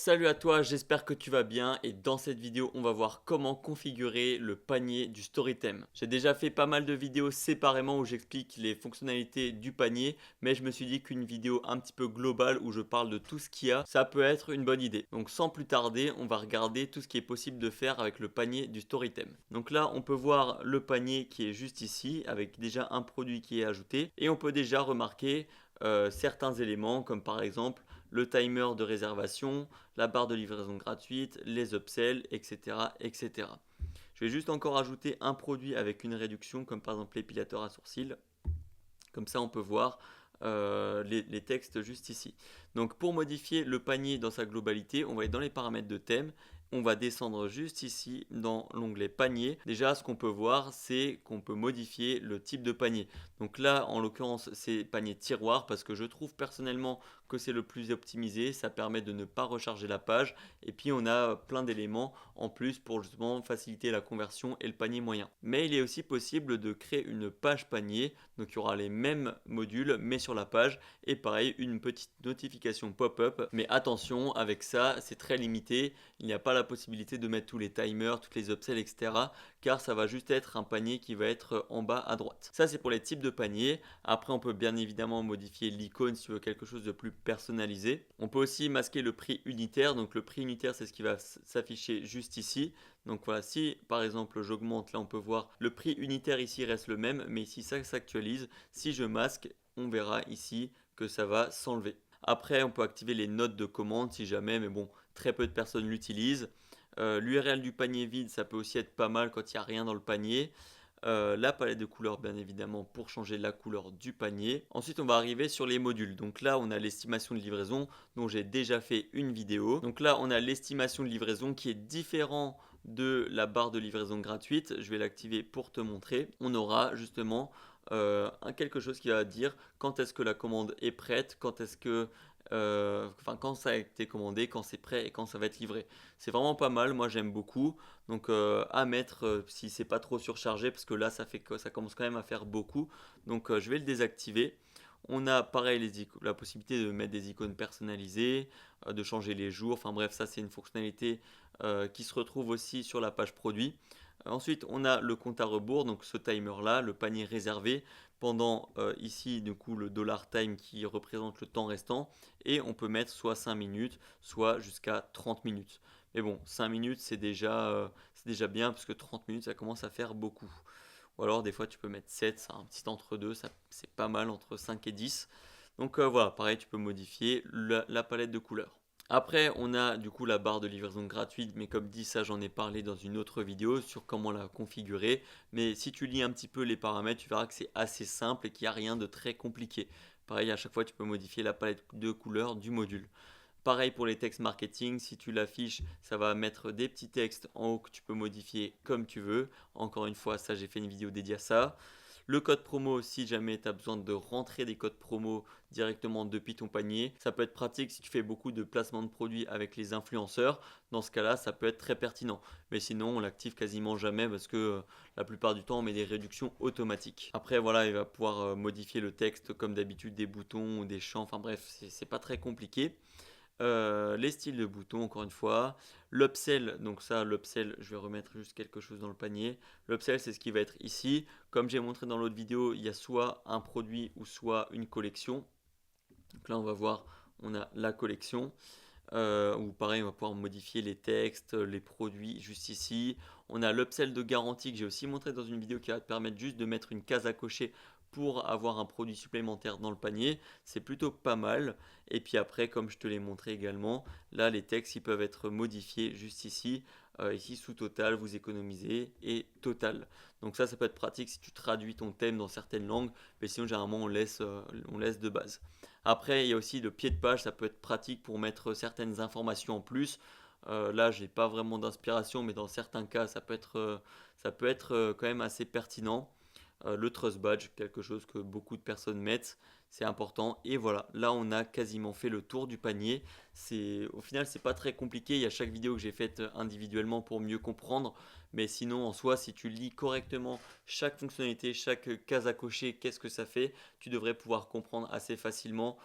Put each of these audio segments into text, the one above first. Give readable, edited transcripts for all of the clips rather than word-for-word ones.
Salut à toi, j'espère que tu vas bien et dans cette vidéo on va voir comment configurer le panier du Storytime. J'ai déjà fait pas mal de vidéos séparément où j'explique les fonctionnalités du panier, mais je me suis dit qu'une vidéo un petit peu globale où je parle de tout ce qu'il y a, ça peut être une bonne idée. Donc sans plus tarder, on va regarder tout ce qui est possible de faire avec le panier du Storytime. Donc là on peut voir le panier qui est juste ici avec déjà un produit qui est ajouté et on peut déjà remarquer certains éléments comme par exemple le timer de réservation, la barre de livraison gratuite, les upsells, etc., etc. Je vais juste encore ajouter un produit avec une réduction, comme par exemple l'épilateur à sourcils. Comme ça, on peut voir les textes juste ici. Donc pour modifier le panier dans sa globalité, on va être dans les paramètres de thème. On va descendre juste ici dans l'onglet panier. Déjà, ce qu'on peut voir, c'est qu'on peut modifier le type de panier. Donc là, en l'occurrence, c'est panier tiroir parce que je trouve personnellement que c'est le plus optimisé. Ça permet de ne pas recharger la page. Et puis, on a plein d'éléments en plus pour justement faciliter la conversion et le panier moyen. Mais il est aussi possible de créer une page panier. Donc, il y aura les mêmes modules, mais sur la page. Et pareil, une petite notification pop-up. Mais attention, avec ça, c'est très limité. Il n'y a pas la possibilité de mettre tous les timers, toutes les upsells, etc. Car ça va juste être un panier qui va être en bas à droite. Ça, c'est pour les types de paniers. Après, on peut bien évidemment modifier l'icône si tu veux quelque chose de plus personnalisé. On peut aussi masquer le prix unitaire. Donc, le prix unitaire, c'est ce qui va s'afficher juste ici. Donc voilà, si par exemple j'augmente, là on peut voir le prix unitaire ici reste le même, mais ici ça s'actualise. Si je masque, on verra ici que ça va s'enlever. Après, on peut activer les notes de commande si jamais, mais bon, très peu de personnes l'utilisent. L'URL du panier vide, ça peut aussi être pas mal quand il n'y a rien dans le panier. La palette de couleurs bien évidemment pour changer la couleur du panier. Ensuite on va arriver sur les modules. Donc là on a l'estimation de livraison dont j'ai déjà fait une vidéo. Donc là on a l'estimation de livraison qui est différent de la barre de livraison gratuite. Je vais l'activer pour te montrer. On aura justement quelque chose qui va dire quand est-ce que la commande est prête, quand est-ce que quand ça a été commandé, quand c'est prêt et quand ça va être livré. C'est vraiment pas mal, moi j'aime beaucoup. Donc à mettre si c'est pas trop surchargé parce que là ça fait que ça commence quand même à faire beaucoup. Donc je vais le désactiver. On a pareil la possibilité de mettre des icônes personnalisées, de changer les jours. Enfin bref, ça c'est une fonctionnalité qui se retrouve aussi sur la page produit. Ensuite, on a le compte à rebours, donc ce timer là, le panier réservé pendant ici du coup le dollar time qui représente le temps restant et on peut mettre soit 5 minutes, soit jusqu'à 30 minutes. Mais bon, 5 minutes c'est déjà bien parce que 30 minutes ça commence à faire beaucoup. Ou alors des fois tu peux mettre 7, c'est un petit entre-deux, c'est pas mal entre 5 et 10. Donc voilà, pareil, tu peux modifier la palette de couleurs. Après, on a du coup la barre de livraison gratuite, mais comme dit, ça j'en ai parlé dans une autre vidéo sur comment la configurer. Mais si tu lis un petit peu les paramètres, tu verras que c'est assez simple et qu'il n'y a rien de très compliqué. Pareil, à chaque fois, tu peux modifier la palette de couleurs du module. Pareil pour les textes marketing, si tu l'affiches, ça va mettre des petits textes en haut que tu peux modifier comme tu veux. Encore une fois, ça j'ai fait une vidéo dédiée à ça. Le code promo, si jamais tu as besoin de rentrer des codes promo directement depuis ton panier, ça peut être pratique si tu fais beaucoup de placements de produits avec les influenceurs. Dans ce cas-là, ça peut être très pertinent. Mais sinon, on l'active quasiment jamais parce que la plupart du temps, on met des réductions automatiques. Après, voilà, il va pouvoir modifier le texte comme d'habitude, des boutons ou des champs. Enfin bref, c'est pas très compliqué. Les styles de boutons, encore une fois. L'upsell, donc ça, l'upsell, je vais remettre juste quelque chose dans le panier. L'upsell, c'est ce qui va être ici. Comme j'ai montré dans l'autre vidéo, il y a soit un produit ou soit une collection. Donc là, on va voir, on a la collection. Ou pareil, on va pouvoir modifier les textes, les produits juste ici. On a l'upsell de garantie que j'ai aussi montré dans une vidéo qui va te permettre juste de mettre une case à cocher pour avoir un produit supplémentaire dans le panier. C'est plutôt pas mal. Et puis après, comme je te l'ai montré également, là les textes ils peuvent être modifiés juste ici. Ici sous total, vous économisez et total. Donc ça peut être pratique si tu traduis ton thème dans certaines langues, mais sinon généralement on laisse de base. Après, il y a aussi le pied de page, ça peut être pratique pour mettre certaines informations en plus. Là, j'ai pas vraiment d'inspiration, mais dans certains cas, ça peut être quand même assez pertinent. Le trust badge, quelque chose que beaucoup de personnes mettent, c'est important. Et voilà, là on a quasiment fait le tour du panier. Au final, c'est pas très compliqué. Il y a chaque vidéo que j'ai faite individuellement pour mieux comprendre. Mais sinon, en soi, si tu lis correctement chaque fonctionnalité, chaque case à cocher, qu'est-ce que ça fait, tu devrais pouvoir comprendre assez facilement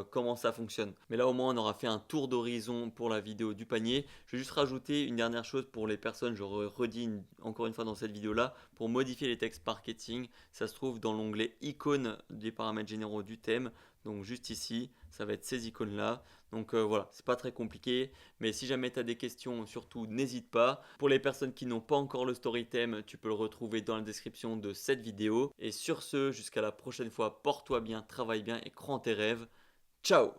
comment ça fonctionne. Mais là au moins on aura fait un tour d'horizon pour la vidéo du panier. Je vais juste rajouter une dernière chose pour les personnes, je redis encore une fois dans cette vidéo là, pour modifier les textes marketing, ça se trouve dans l'onglet icônes des paramètres généraux du thème. Donc juste ici, ça va être ces icônes là. Donc voilà, c'est pas très compliqué, mais si jamais tu as des questions, surtout n'hésite pas. Pour les personnes qui n'ont pas encore le story theme, tu peux le retrouver dans la description de cette vidéo. Et sur ce, jusqu'à la prochaine fois, porte-toi bien, travaille bien et crois en tes rêves. Ciao!